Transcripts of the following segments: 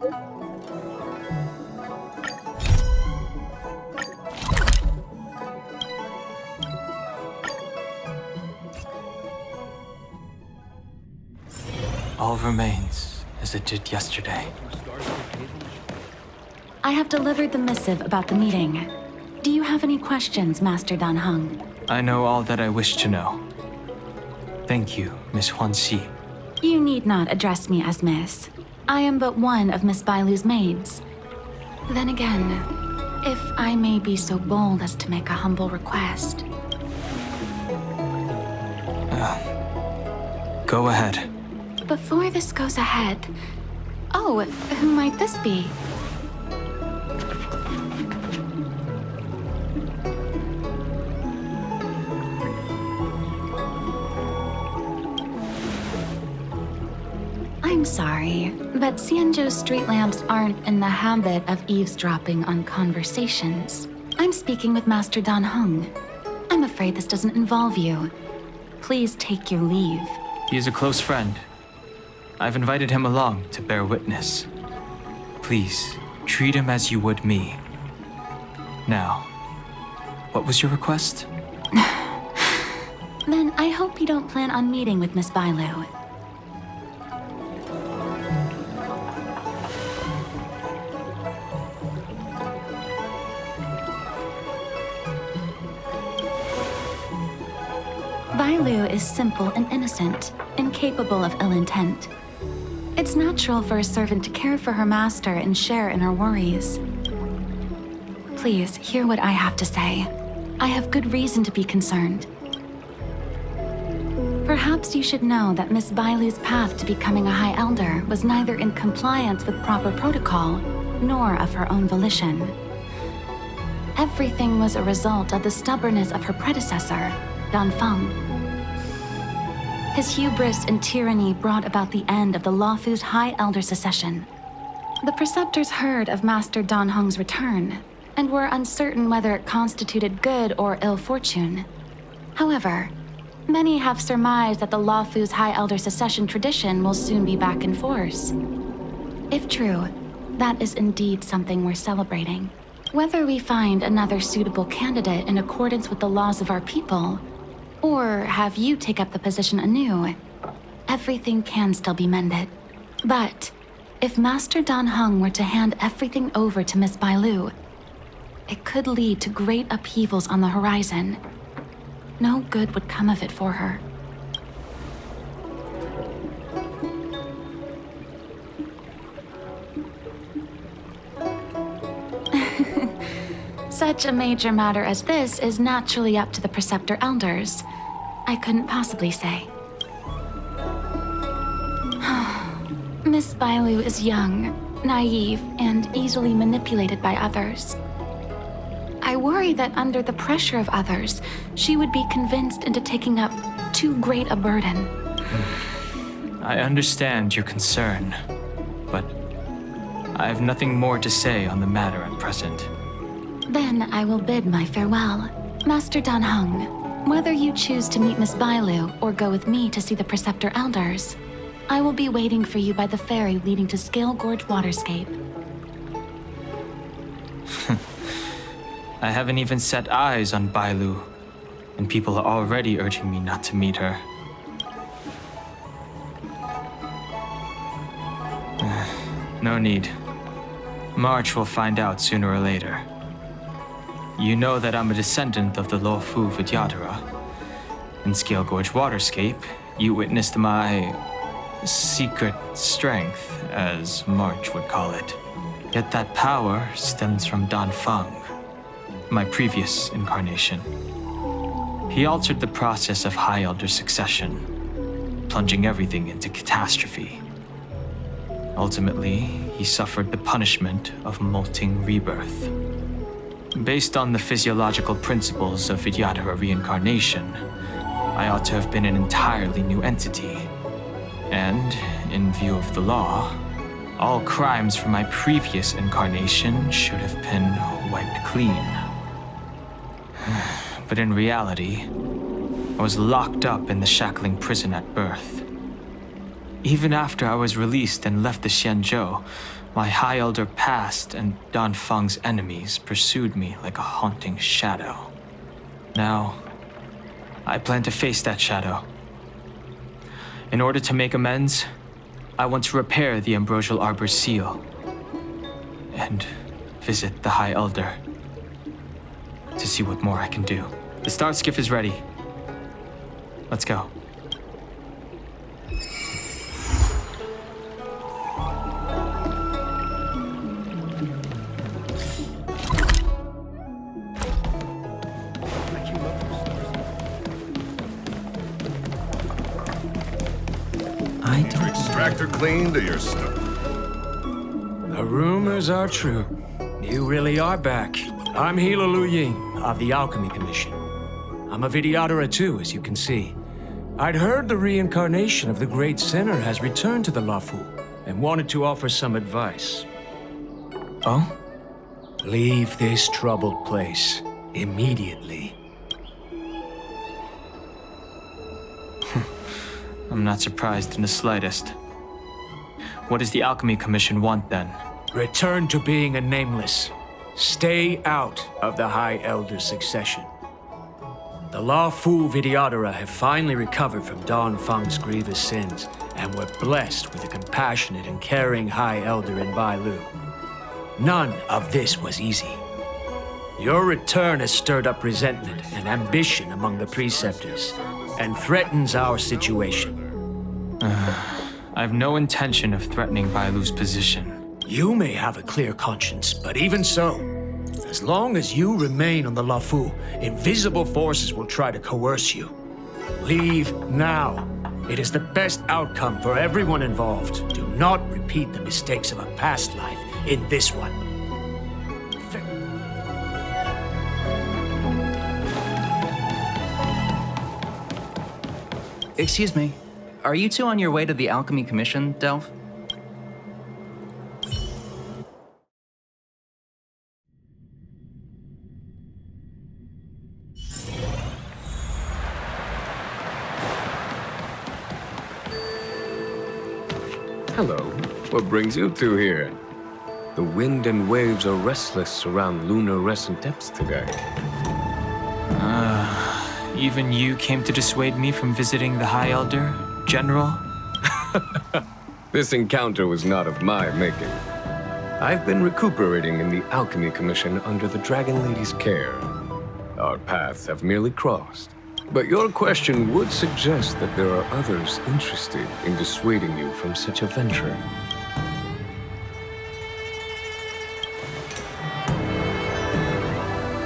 All remains as it did yesterday. I have delivered the missive about the meeting. Do you have any questions, Master Dan Heng? I know all that I wish to know. Thank you, Miss Huanxi. You need not address me as Miss. I am but one of Miss Bailu's maids. Then again, if I may be so bold as to make a humble request. Go ahead. Before this goes ahead... Oh, who might this be? I'm sorry, but Xianzhou's street lamps aren't in the habit of eavesdropping on conversations. I'm speaking with Master Dan Heng. I'm afraid this doesn't involve you. Please take your leave. He is a close friend. I've invited him along to bear witness. Please, treat him as you would me. Now, what was your request? Then I hope you don't plan on meeting with Miss Bailu. Bailu is simple and innocent, incapable of ill intent. It's natural for a servant to care for her master and share in her worries. Please, hear what I have to say. I have good reason to be concerned. Perhaps you should know that Miss Bailu's path to becoming a High Elder was neither in compliance with proper protocol, nor of her own volition. Everything was a result of the stubbornness of her predecessor, Dan Feng. His hubris and tyranny brought about the end of the Luofu's High Elder succession. The preceptors heard of Master Dan Heng's return, and were uncertain whether it constituted good or ill fortune. However, many have surmised that the Luofu's High Elder succession tradition will soon be back in force. If true, that is indeed something worth celebrating. Whether we find another suitable candidate in accordance with the laws of our people, or have you take up the position anew, everything can still be mended. But if Master Dan Heng were to hand everything over to Miss Bailu, it could lead to great upheavals on the horizon. No good would come of it for her. Such a major matter as this is naturally up to the Preceptor Elders. I couldn't possibly say. Miss Bailu is young, naive, and easily manipulated by others. I worry that under the pressure of others, she would be convinced into taking up too great a burden. I understand your concern, but I have nothing more to say on the matter at present. Then I will bid my farewell. Master Dan Heng, whether you choose to meet Miss Bailu or go with me to see the Preceptor Elders, I will be waiting for you by the ferry leading to Scale Gorge Waterscape. I haven't even set eyes on Bailu, and people are already urging me not to meet her. No need. March will find out sooner or later. You know that I'm a descendant of the Luofu Vidyadhara. In Scale Gorge Waterscape, you witnessed my secret strength, as March would call it. Yet that power stems from Dan Feng, my previous incarnation. He altered the process of High Elder succession, plunging everything into catastrophe. Ultimately, he suffered the punishment of molting rebirth. Based on the physiological principles of Vidyadhara reincarnation, I ought to have been an entirely new entity. And, in view of the law, all crimes from my previous incarnation should have been wiped clean. But in reality, I was locked up in the shackling prison at birth. Even after I was released and left the Xianzhou, My High Elder past and Dan Feng's enemies pursued me like a haunting shadow. Now, I plan to face that shadow. In order to make amends, I want to repair the Ambrosial Arbor's seal and visit the High Elder to see what more I can do. The start skiff is ready. Let's go. Extractor cleaned or your stuff? The rumors are true. You really are back. I'm Lu Ying of the Alchemy Commission. I'm a Vidyadhara too, as you can see. I'd heard the reincarnation of the Great Sinner has returned to the Luofu and wanted to offer some advice. Oh? Leave this troubled place immediately. I'm not surprised in the slightest. What does the Alchemy Commission want then? Return to being a nameless. Stay out of the High Elder's succession. The Luofu Vidyadhara have finally recovered from Dan Feng's grievous sins, and were blessed with a compassionate and caring High Elder in Bailu. None of this was easy. Your return has stirred up resentment and ambition among the preceptors, and threatens our situation. I have no intention of threatening Bailu's position. You may have a clear conscience, but even so, as long as you remain on the Luofu, invisible forces will try to coerce you. Leave now. It is the best outcome for everyone involved. Do not repeat the mistakes of a past life in this one. Excuse me, are you two on your way to the Alchemy Commission, Delph? Hello. What brings you two here? The wind and waves are restless around lunar-rescent depths today. Even you came to dissuade me from visiting the High Elder, General? This encounter was not of my making. I've been recuperating in the Alchemy Commission under the Dragon Lady's care. Our paths have merely crossed. But your question would suggest that there are others interested in dissuading you from such a venture.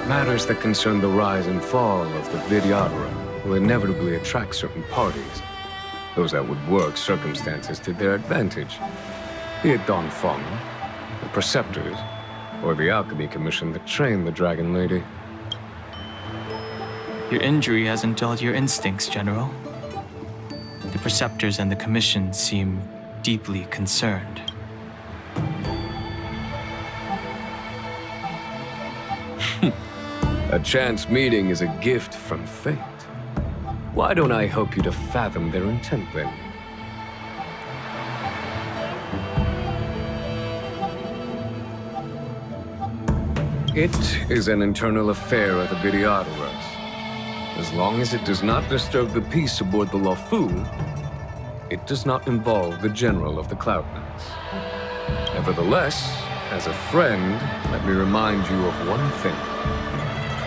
Matters that concern the rise and fall of the Vidyadhara will inevitably attract certain parties. Those that would work circumstances to their advantage. Be it Dan Feng, the Preceptors, or the Alchemy Commission that trained the Dragon Lady. Your injury hasn't dulled your instincts, General. The Preceptors and the Commission seem deeply concerned. A chance meeting is a gift from fate. Why don't I help you to fathom their intent then? It is an internal affair of the Vidyadharas. As long as it does not disturb the peace aboard the Luofu, it does not involve the General of the Cloudlands. Nevertheless, as a friend, let me remind you of one thing.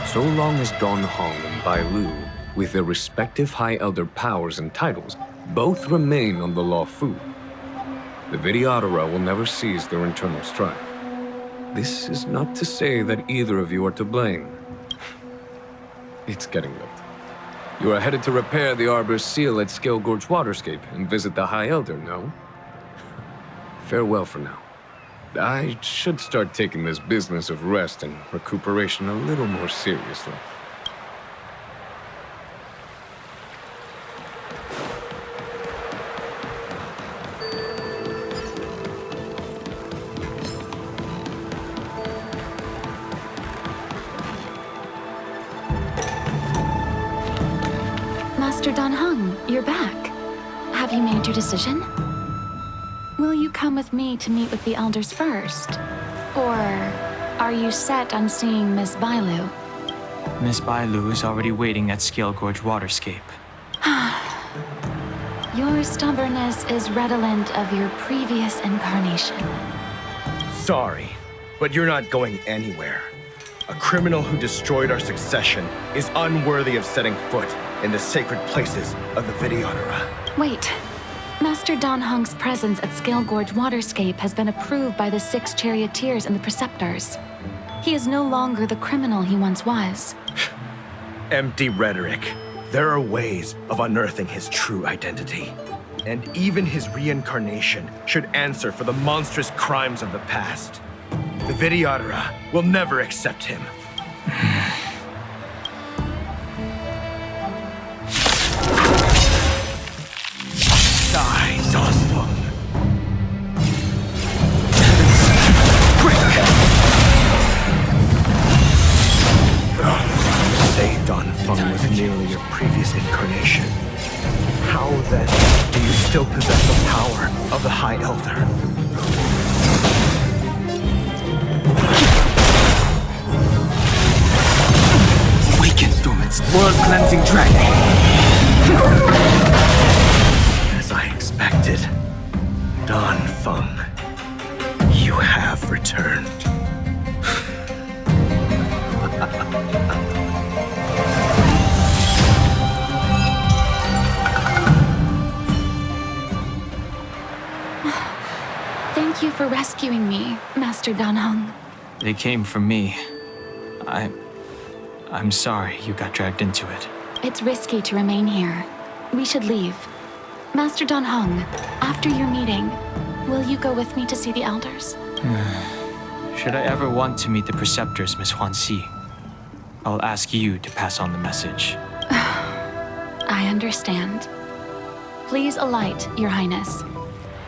So long as Dan Heng and Bailu, with their respective High Elder powers and titles, both remain on the Luofu, the Vidyadhara will never cease their internal strife. This is not to say that either of you are to blame. It's getting late. You are headed to repair the Arbor's seal at Scale Gorge Waterscape and visit the High Elder, no? Farewell for now. I should start taking this business of rest and recuperation a little more seriously. Master Dan Heng, you're back. Have you made your decision? Will you come with me to meet with the elders first? Or are you set on seeing Miss Bailu? Miss Bailu is already waiting at Scale Gorge Waterscape. Your stubbornness is redolent of your previous incarnation. Sorry, but you're not going anywhere. A criminal who destroyed our succession is unworthy of setting foot in the sacred places of the Videodora. Wait. Master Dan Heng's presence at Scale Gorge Waterscape has been approved by the 6 charioteers and the preceptors. He is no longer the criminal he once was. Empty rhetoric. There are ways of unearthing his true identity. And even his reincarnation should answer for the monstrous crimes of the past. The Videodora will never accept him. Die, Zosfung. Say Don Feng was merely your previous incarnation. How then do you still possess the power of the High Elder? Awaken, Dormant's blood-cleansing dragon! As I expected, Don Feng, you have returned. Thank you for rescuing me, Master Dan Heng. They came for me. I'm sorry you got dragged into it. It's risky to remain here. We should leave. Master Dan Heng, after your meeting, will you go with me to see the elders? Should I ever want to meet the preceptors, Miss Huanxi, I'll ask you to pass on the message. I understand. Please alight, Your Highness.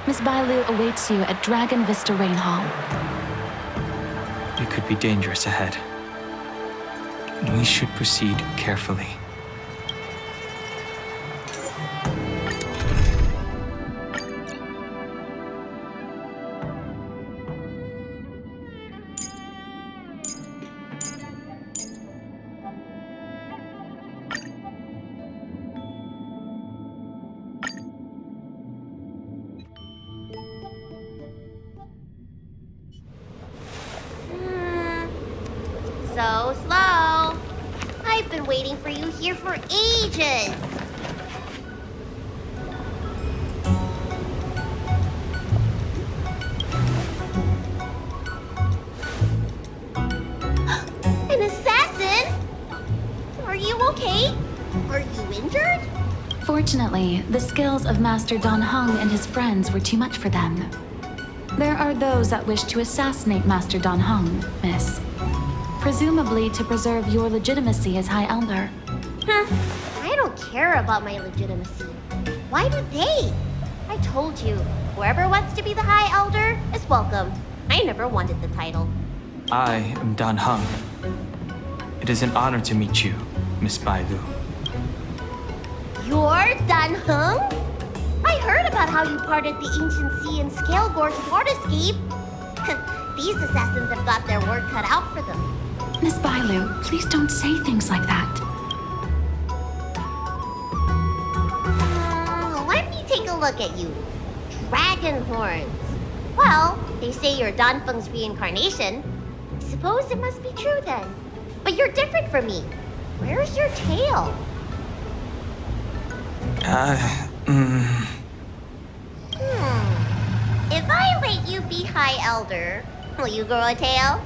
Miss Bailu awaits you at Dragon Vista Rain Hall. It could be dangerous ahead. We should proceed carefully. So slow. I've been waiting for you here for ages. An assassin? Are you okay? Are you injured? Fortunately, the skills of Master Dan Heng and his friends were too much for them. There are those that wish to assassinate Master Dan Heng, Miss. Presumably to preserve your legitimacy as High Elder. I don't care about my legitimacy. Why do they? I told you, whoever wants to be the High Elder is welcome. I never wanted the title. I am Dan Heng. It is an honor to meet you, Miss Bailu. You're Dan Heng? I heard about how you parted the ancient sea in Scale Gorge Waterscape. These assassins have got their work cut out for them. Miss Bailu, please don't say things like that. Let me take a look at you. Dragon horns. Well, they say you're Dan Feng's reincarnation. I suppose it must be true then. But you're different from me. Where's your tail? If I let you be High Elder, will you grow a tail?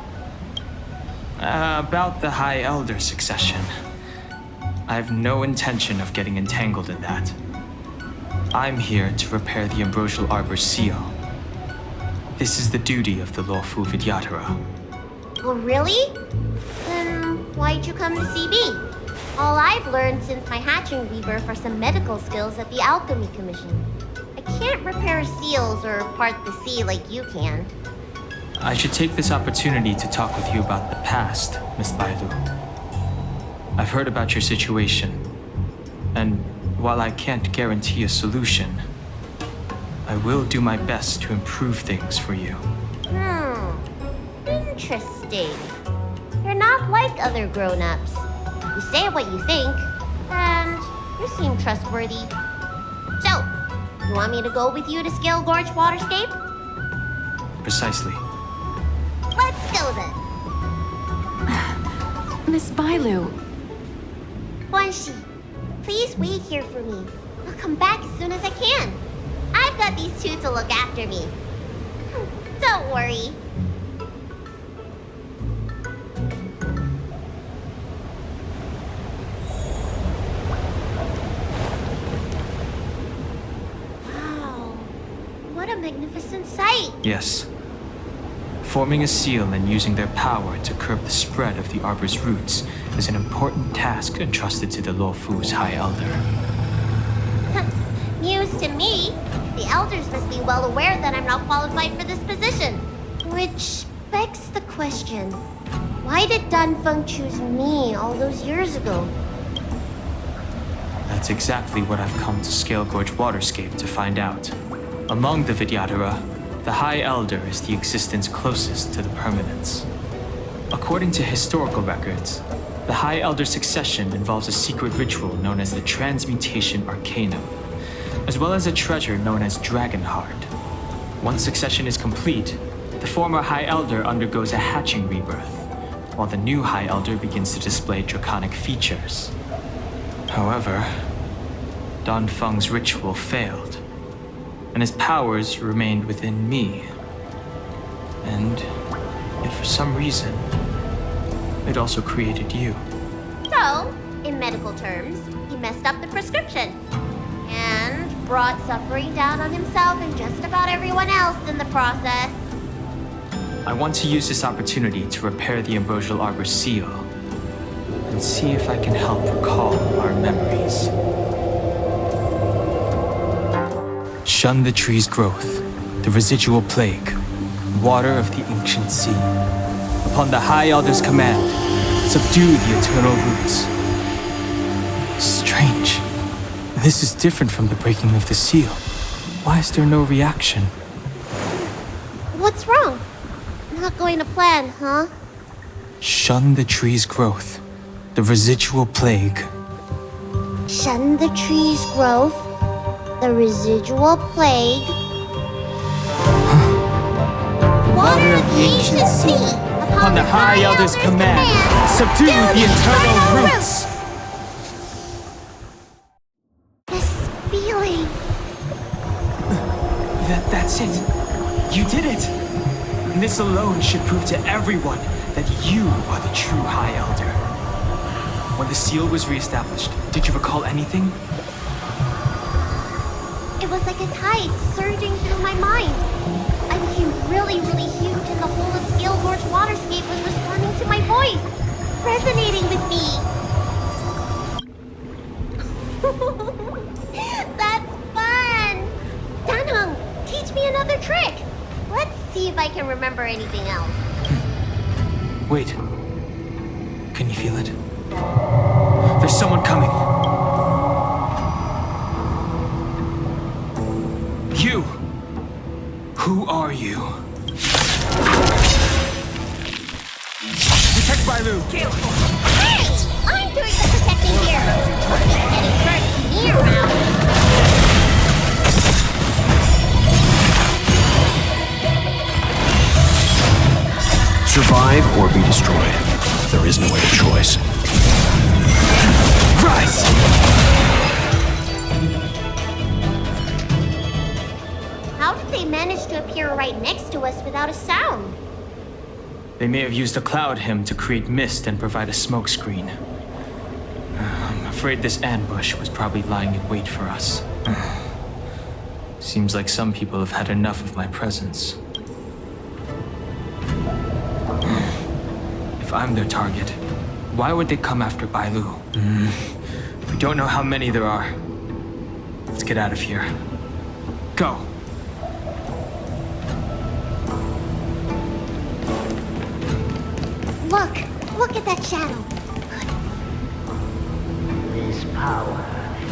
About the High Elder succession. I have no intention of getting entangled in that. I'm here to repair the Ambrosial Arbor's seal. This is the duty of the lawful Videodora. Oh, really? Then why'd you come to see me? All I've learned since my hatching rebirth are some medical skills at the Alchemy Commission. I can't repair seals or part the sea like you can. I should take this opportunity to talk with you about the past, Miss Bailu. I've heard about your situation, and while I can't guarantee a solution, I will do my best to improve things for you. Interesting. You're not like other grown-ups. You say what you think, and you seem trustworthy. So, you want me to go with you to Scale Gorge Waterscape? Precisely. Let's go then. Miss Bailu, Guanxi, please wait here for me. I'll come back as soon as I can. I've got these two to look after me. Don't worry. Wow, what a magnificent sight. Yes. Forming a seal and using their power to curb the spread of the Arbor's roots is an important task entrusted to the Luofu's High Elder. News to me. The elders must be well aware that I'm not qualified for this position. Which begs the question, why did Danfeng choose me all those years ago? That's exactly what I've come to Scale Gorge Waterscape to find out. Among the Vidyadhara, the High Elder is the existence closest to the permanence. According to historical records, the High Elder succession involves a secret ritual known as the Transmutation Arcanum, as well as a treasure known as Dragon Heart. Once succession is complete, the former High Elder undergoes a hatching rebirth, while the new High Elder begins to display draconic features. However, Danfeng's ritual failed, and his powers remained within me. And yet for some reason, it also created you. So, in medical terms, he messed up the prescription. And brought suffering down on himself and just about everyone else in the process. I want to use this opportunity to repair the Ambrosial Arbor's seal and see if I can help recall our memories. Shun the tree's growth, the residual plague, water of the ancient sea. Upon the High Elder's command, subdue the eternal roots. Strange. This is different from the breaking of the seal. Why is there no reaction? What's wrong? Not going to plan, huh? Shun the tree's growth, the residual plague. Shun the tree's growth, the residual plague. Water of the ancient sea. Upon the High Elder's command, subdue the eternal roots. This feeling. That's it. You did it. And this alone should prove to everyone that you are the true High Elder. When the seal was reestablished, did you recall anything? It was like a tide surging through my mind. I became really, really huge, and the whole of Scale Gorge Waterscape was responding to my voice, resonating with me. That's fun! Danheng, teach me another trick. Let's see if I can remember anything else. Wait. Can you feel it? There's someone coming. You! Who are you? Protect Bailu! Hey! I'm doing the protecting here! Getting hurt to me around. Survive or be destroyed. There is no other choice. Rise! How did they manage to appear right next to us without a sound? They may have used a cloud hymn to create mist and provide a smokescreen. I'm afraid this ambush was probably lying in wait for us. Seems like some people have had enough of my presence. If I'm their target, why would they come after Bailu? We don't know how many there are. Let's get out of here. Go! Look at that shadow. Good. This power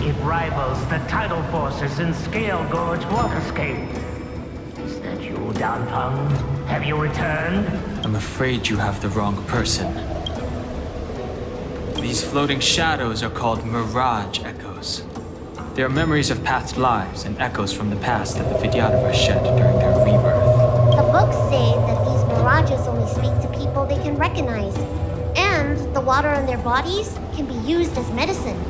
It rivals the tidal forces in Scale Gorge Waterscape. Is that you, Danfeng? Have you returned? I'm afraid you have the wrong person. These floating shadows are called Mirage echoes. They are memories of past lives and echoes from the past that the Vidyadhara shed during their rebirth. The books say that these mirages only speak to people they can recognize. And the water in their bodies can be used as medicine.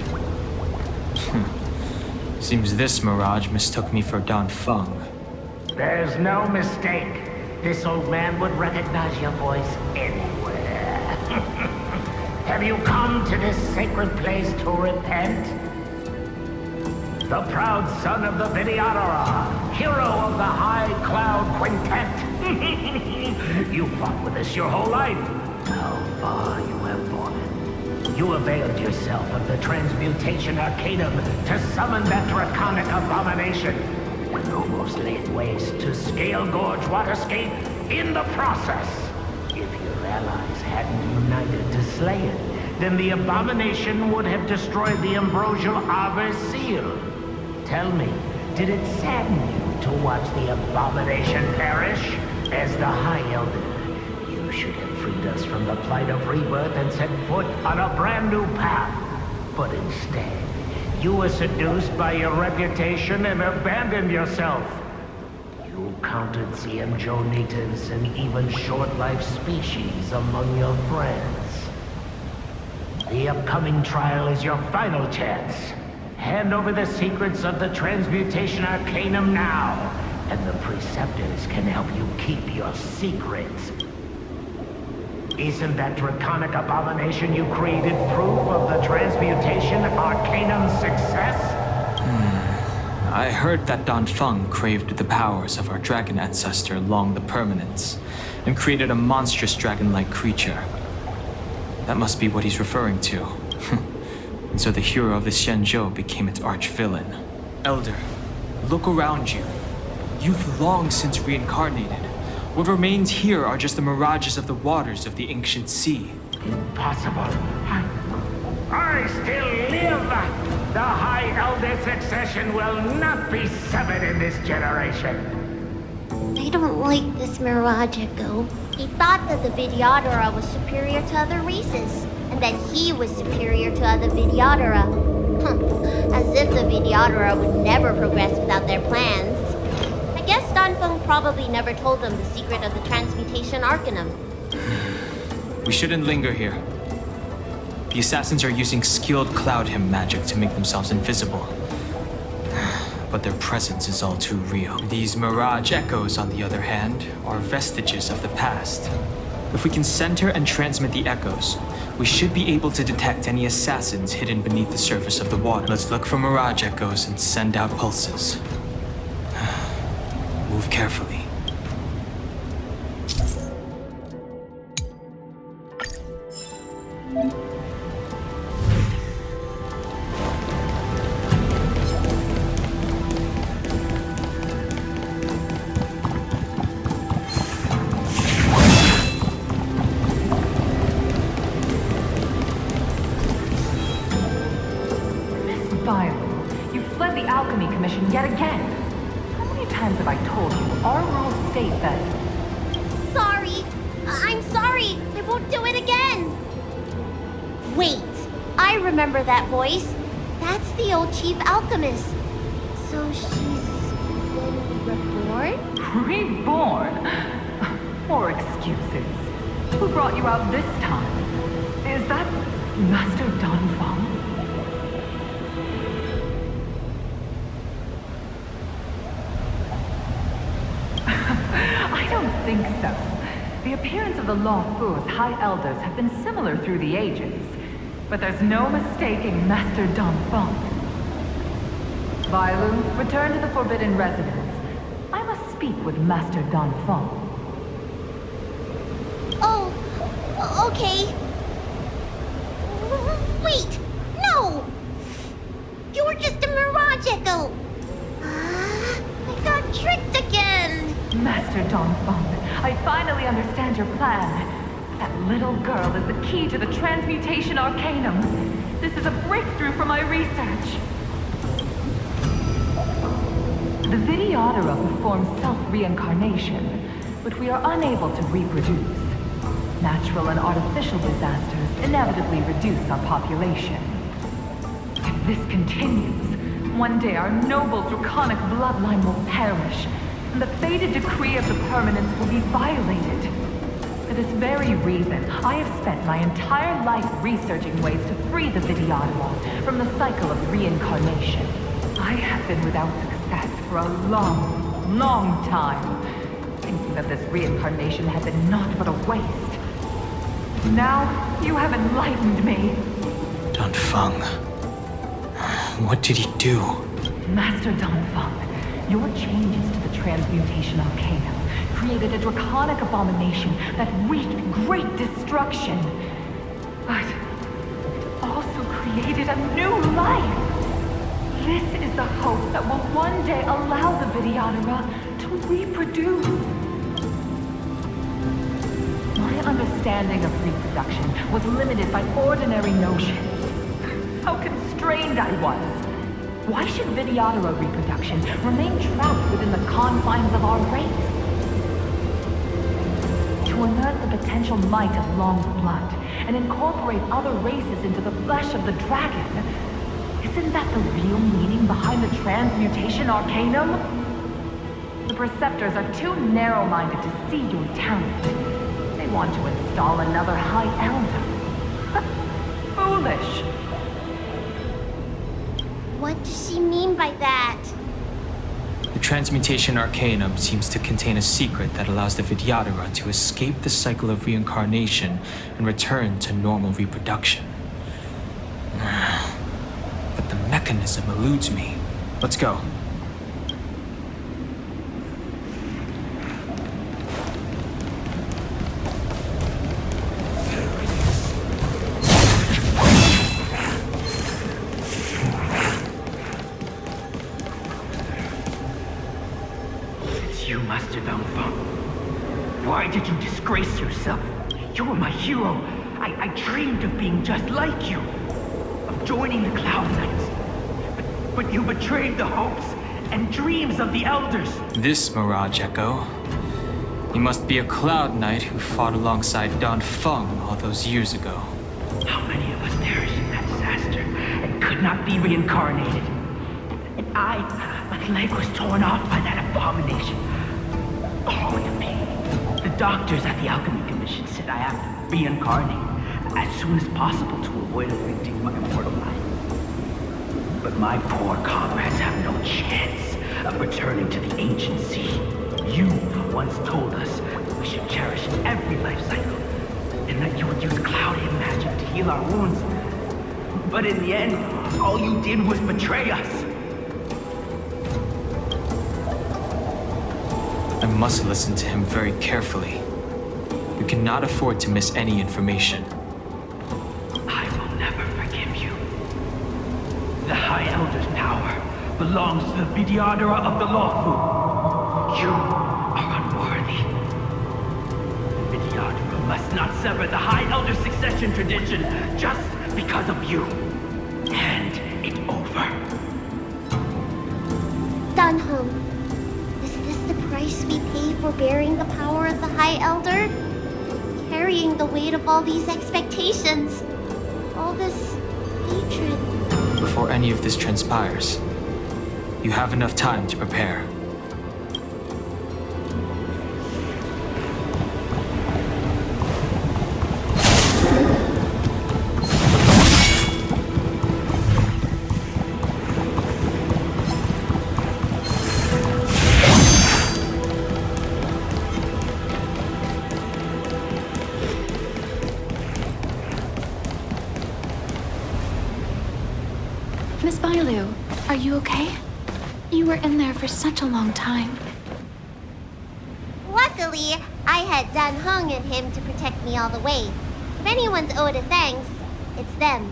Seems this Mirage mistook me for Danfeng. There's no mistake. This old man would recognize your voice anywhere. Have you come to this sacred place to repent? The proud son of the Vidyadhara, hero of the High Cloud Quintet. You fought with us your whole life. How far you have fallen. You availed yourself of the Transmutation Arcanum to summon that draconic abomination, and almost laid waste to Scale Gorge Waterscape in the process. If your allies hadn't united to slay it, then the abomination would have destroyed the Ambrosial Arbor's seal. Tell me, did it sadden you to watch the abomination perish? As the High Elder, you should have freed us from the plight of rebirth and set foot on a brand new path. But instead, you were seduced by your reputation and abandoned yourself. You counted CMJO natives and even short-life species among your friends. The upcoming trial is your final chance. Hand over the secrets of the Transmutation Arcanum now, and the Preceptors can help you keep your secrets. Isn't that draconic abomination you created proof of the Transmutation Arcanum's success? I heard that Danfeng craved the powers of our dragon ancestor Long the Permanence, and created a monstrous dragon-like creature. That must be what he's referring to. And so the hero of the Xianzhou became its arch-villain. Elder, look around you. You've long since reincarnated. What remains here are just the mirages of the waters of the ancient sea. Impossible. I still live! The High Elder succession will not be severed in this generation. I don't like this Mirage Echo. He thought that the Vidyadhara was superior to other races, and that he was superior to other Vidyadhara. As if the Vidyadhara would never progress without their plans. I guess Danfeng probably never told them the secret of the Transmutation Arcanum. We shouldn't linger here. The assassins are using skilled cloud hymn magic to make themselves invisible. But their presence is all too real. These Mirage echoes, on the other hand, are vestiges of the past. If we can center and transmit the echoes, we should be able to detect any assassins hidden beneath the surface of the water. Let's look for Mirage echoes and send out pulses. Move carefully. Bailu, you fled the Alchemy Commission yet again. How many times have I told you? Our rules state that... Sorry! I'm sorry! I won't do it again! Wait! I remember that voice. That's the old Chief Alchemist. So she's been reborn? Reborn? More excuses. Who brought you out this time? Is that Master Danfeng? I don't think so. The appearance of the Lawfu's High Elders have been similar through the ages, but there's no mistaking Master Danfeng. Bailu, return to the Forbidden Residence. I must speak with Master Danfeng. Oh, okay. Wait! No! You were just a Mirage Echo! I got tricked again! Master Danfeng, I finally understand your plan. That little girl is the key to the Transmutation Arcanum. This is a breakthrough for my research. The Videodora perform self-reincarnation, but we are unable to reproduce. Natural and artificial disasters inevitably reduce our population. If this continues, one day our noble draconic bloodline will perish, and the fated decree of the permanence will be violated. For this very reason, I have spent my entire life researching ways to free the Videodora from the cycle of reincarnation. I have been without success for a long, long time, thinking that this reincarnation had been naught but a waste. Now, you have enlightened me. Danfeng. What did he do? Master Danfeng, your changes to the transmutation arcana created a draconic abomination that wreaked great destruction. But it also created a new life. This is the hope that will one day allow the Videodora to reproduce. My understanding of reproduction was limited by ordinary notions. How constrained I was. Why should Videodora reproduction remain trapped within the confines of our race? To unearth the potential might of Long's blood and incorporate other races into the flesh of the dragon, isn't that the real meaning behind the transmutation arcanum? The Preceptors are too narrow-minded to see your talent. They want to install another High Elder. Foolish. What does she mean by that? The transmutation arcanum seems to contain a secret that allows the Videodora to escape the cycle of reincarnation and return to normal reproduction. But the mechanism eludes me. Let's go. Master Danfeng. Why did you disgrace yourself? You were my hero. I dreamed of being just like you. Of joining the Cloud Knights. But you betrayed the hopes and dreams of the Elders. This Mirage Echo. He must be a Cloud Knight who fought alongside Danfeng all those years ago. How many of us perished in that disaster and could not be reincarnated? And my leg was torn off by that abomination. Oh, the pain. The doctors at the Alchemy Commission said I have to reincarnate as soon as possible to avoid affecting my immortal life. But my poor comrades have no chance of returning to the ancient sea. You once told us we should cherish every life cycle, and that you would use cloudy magic to heal our wounds. But in the end, all you did was betray us. I must listen to him very carefully. We cannot afford to miss any information. I will never forgive you. The High Elder's power belongs to the Videodora of the Lawful. You are unworthy. The Videodora must not sever the High Elder succession tradition just because of you. Hand it over. Danheng. The price we pay for bearing the power of the High Elder? Carrying the weight of all these expectations. All this hatred. Before any of this transpires, you have enough time to prepare. Miss Bailu, are you okay? You were in there for such a long time. Luckily, I had Danheng and him to protect me all the way. If anyone's owed a thanks, it's them.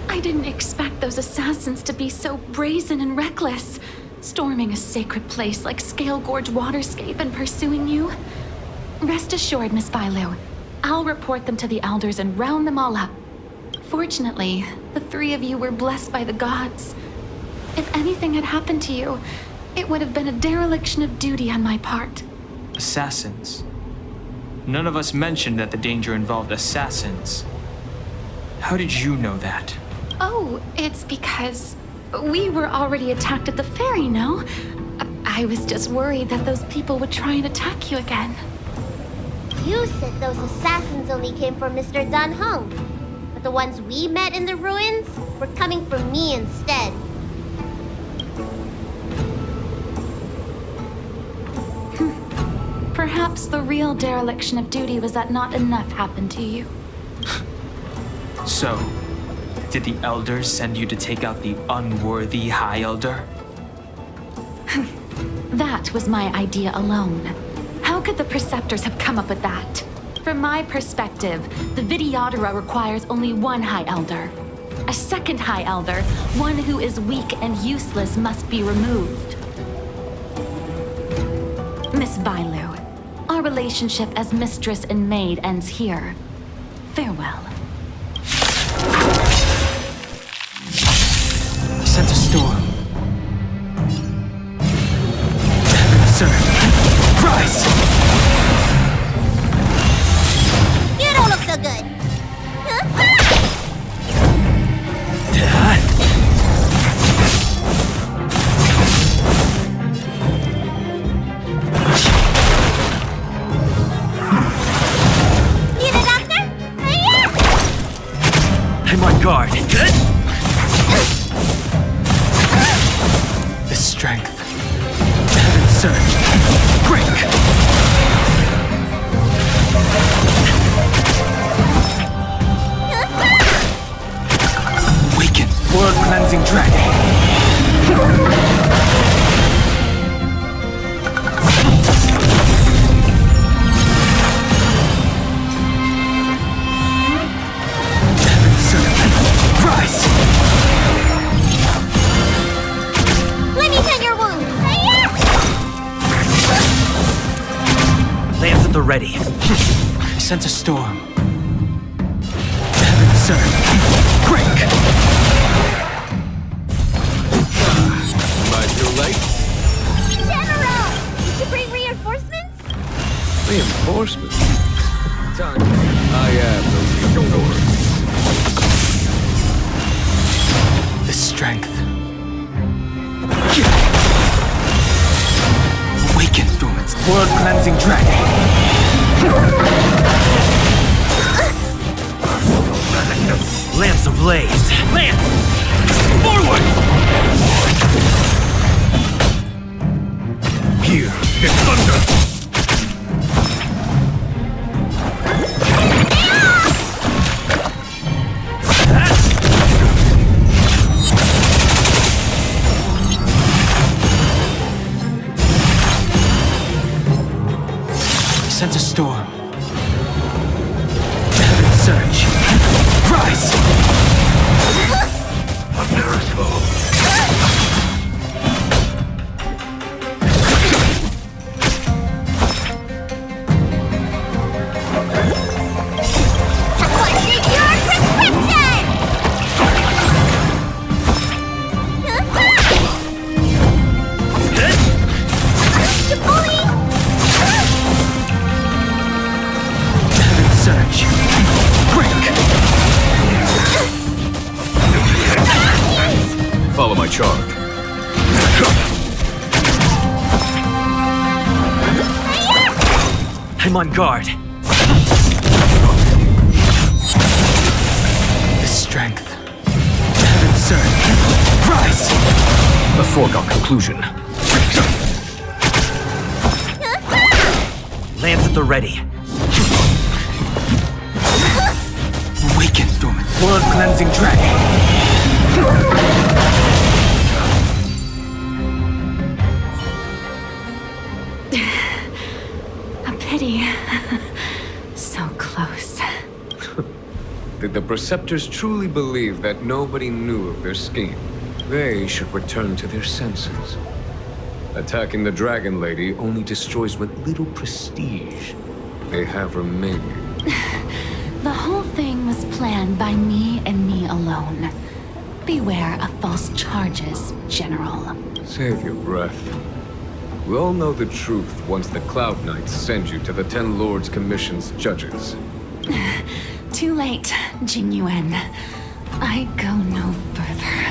I didn't expect those assassins to be so brazen and reckless, storming a sacred place like Scale Gorge Waterscape and pursuing you. Rest assured, Miss Bailu, I'll report them to the elders and round them all up. Fortunately, the three of you were blessed by the gods. If anything had happened to you, it would have been a dereliction of duty on my part. Assassins? None of us mentioned that the danger involved assassins. How did you know that? Oh, it's because we were already attacked at the ferry, no? I was just worried that those people would try and attack you again. You said those assassins only came from Mr. Dan Heng. But the ones we met in the ruins were coming from me instead. Perhaps the real dereliction of duty was that not enough happened to you. So, did the elders send you to take out the unworthy High Elder? That was my idea alone. How could the Preceptors have come up with that? From my perspective, the Videodora requires only one High Elder. A second High Elder, one who is weak and useless, must be removed. Miss Bailu, our relationship as mistress and maid ends here. Farewell. I sent a storm. Sir, rise! You don't look so good. Need a doctor? I'm on guard. The strength. Surge. Break! Weaken. World cleansing dragon. Rise! Let me tend your wounds. Lance at the ready. I sent a storm. Sir, break! Am I too late? General! Did you bring reinforcements? Reinforcements? Time. I am the reinforcements. The strength. Weaken through its world cleansing dragon. Lance ablaze. Lance! Forward! Here, in thunder! Sent a storm. Surge. Rise! A miracle! Follow my charge. I'm on guard. The strength. Surge. Rise! A foregone conclusion. Lance at the ready. Weaken through it. World cleansing dragon. A pity. So close. Did the Preceptors truly believe that nobody knew of their scheme? They should return to their senses. Attacking the Dragon Lady only destroys what little prestige they have remaining. plan by me and me alone. Beware of false charges, General. Save your breath. We all know the truth once the Cloud Knights send you to the 10 Lords Commission's judges. Too late, Jing Yuan. I go no further.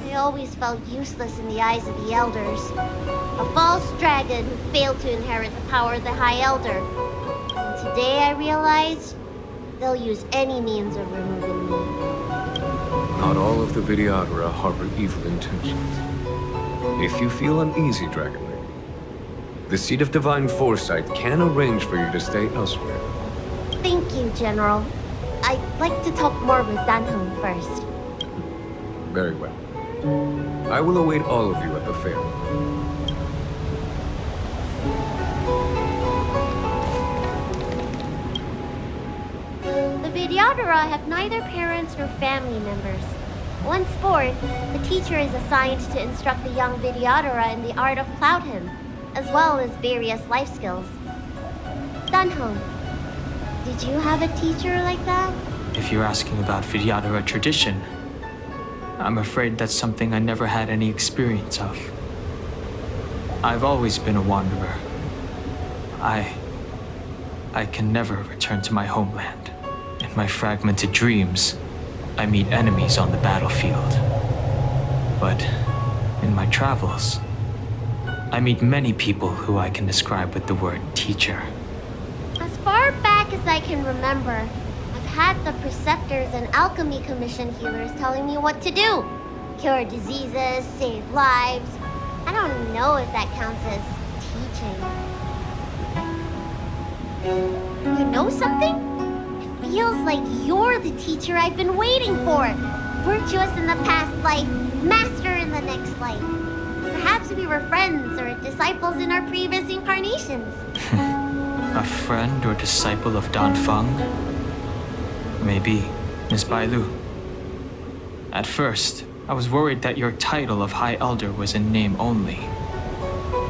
I always felt useless in the eyes of the Elders. A false dragon who failed to inherit the power of the High Elder. And today I realized they'll use any means of removing me. Not all of the Vidyadhara harbor evil intentions. If you feel uneasy, Dragon Lady, the Seat of Divine Foresight can arrange for you to stay elsewhere. Thank you, General. I'd like to talk more with Dan Heng first. Very well. I will await all of you at the fair. The Vidyadhara have neither parents nor family members. Once born, the teacher is assigned to instruct the young Vidyadhara in the art of Cloud Hymn, as well as various life skills. Dan Heng, did you have a teacher like that? If you're asking about Vidyadhara tradition, I'm afraid that's something I never had any experience of. I've always been a wanderer. I can never return to my homeland. In my fragmented dreams, I meet enemies on the battlefield. But in my travels, I meet many people who I can describe with the word teacher. As far back as I can remember, I've had the Preceptors and Alchemy Commission healers telling me what to do. Cure diseases, save lives. I don't know if that counts as teaching. You know something? It feels like you're the teacher I've been waiting for. Virtuous in the past life, master in the next life. Perhaps we were friends or disciples in our previous incarnations. A friend or disciple of Dan Feng? Maybe, Miss Bailu. At first, I was worried that your title of High Elder was in name only,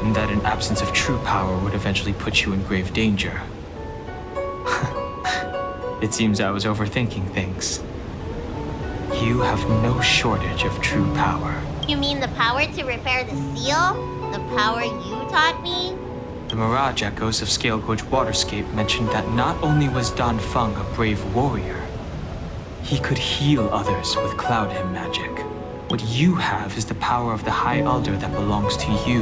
and that an absence of true power would eventually put you in grave danger. It seems I was overthinking things. You have no shortage of true power. You mean the power to repair the seal? The power you taught me? The Mirage echoes of Scale Gorge Waterscape mentioned that not only was Dan Feng a brave warrior, he could heal others with Cloud Hymn magic. What you have is the power of the High Elder that belongs to you.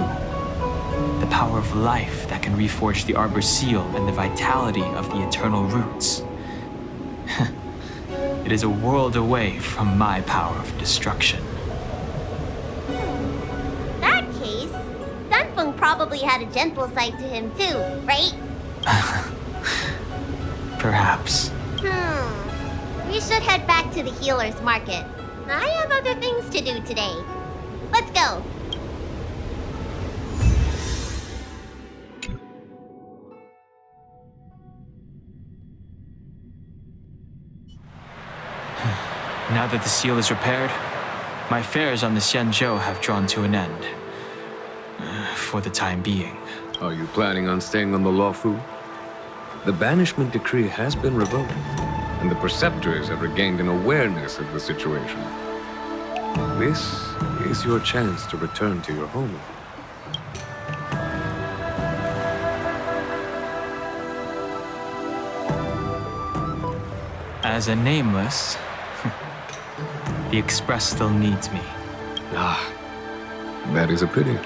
The power of life that can reforge the Arbor Seal and the vitality of the eternal roots. It is a world away from my power of destruction. In that case, Dan Feng probably had a gentle side to him too, right? Perhaps. We should head back to the healer's market. I have other things to do today. Let's go. Now that the seal is repaired, my affairs on the Xianzhou have drawn to an end. For the time being. Are you planning on staying on the Luofu? The banishment decree has been revoked, and the Preceptors have regained an awareness of the situation. This is your chance to return to your homeland. As a nameless, the Express still needs me. Ah, that is a pity.